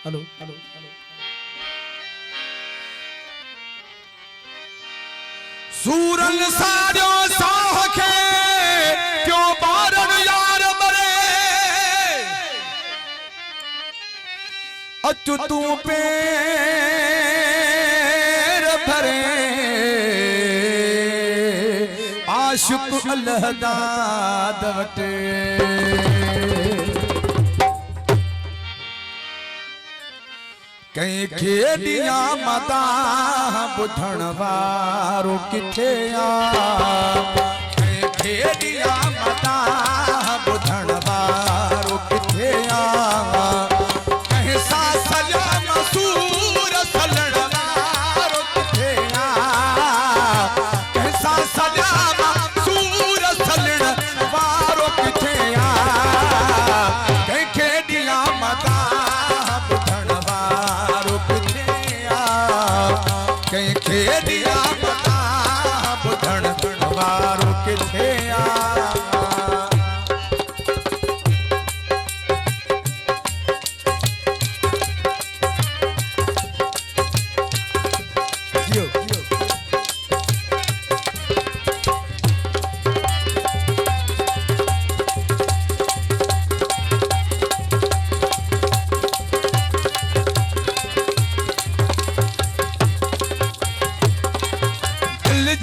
hello सूरन साड़ो साखे क्यों बारन यार मरे अचु तू पैर भरे आशिक अल्लाह दाद वटे कहीं खेडिया मता बुधण वारो किथे आ कहीं खेडिया मता बुधण वारो किथे आ कहीं सा सजा मसूर सलण वारो किथे आ कहीं सा सजा मसूर सलण वारो किथे आ कहीं खेडिया मता कहीं खेडिया मता बुधण वारो किथे आ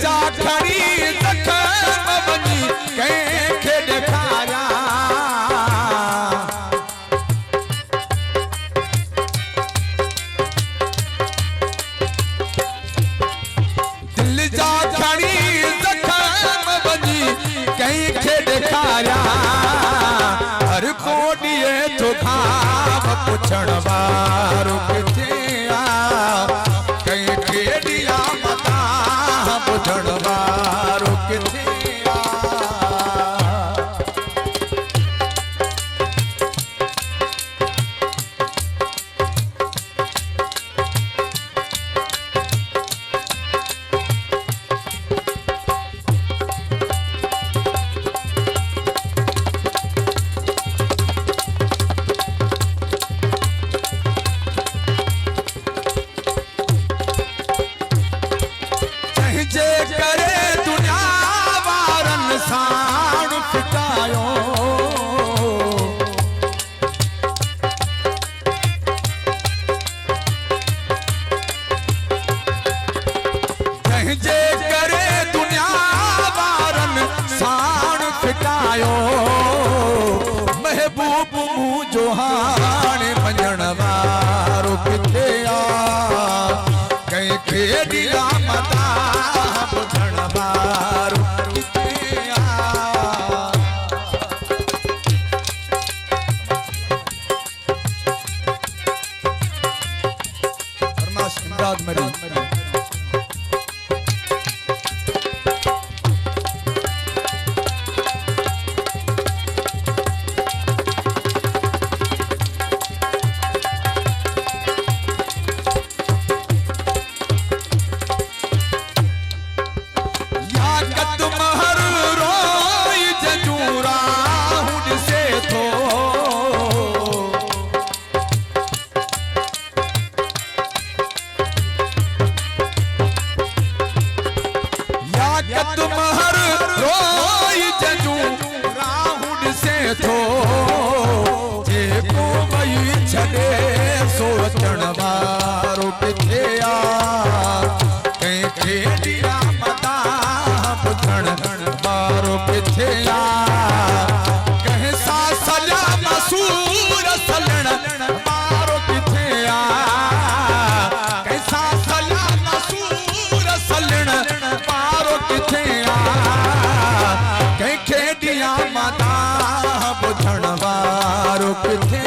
जा खड़ी जखम बनी कंहिंखे ॾेखारियां दिल जा खड़ी जखम बनी कंहिंखे ॾेखारियां हर को ॾिए थो खाब पुछण वारो किथे आ कंहिंखे ॾिया मता बुधण वारो किथे आ जे करे दुनिया वारन साण फिटायो जे करे दुनिया वारन साण फिटायो महबूब मुंहिंजो हाणे मञण वारो किथे आ कंहिंखे ॾिया मता बुधण वारो किथे आ फरमाश इमदाद मरी तुम्हार रोई जजू राहुल से थो जेको वही छड़े सोचण वारो किथे आ कंहिंखे ॾिया मता बुधण वारो किथे आ कंहिं सा सजा मसूर सलण वारो किथे आ कंहिं सा सजा मसूर सलण वारो किथे आ कंहिंखे ॾिया मता बुधण वारो किथे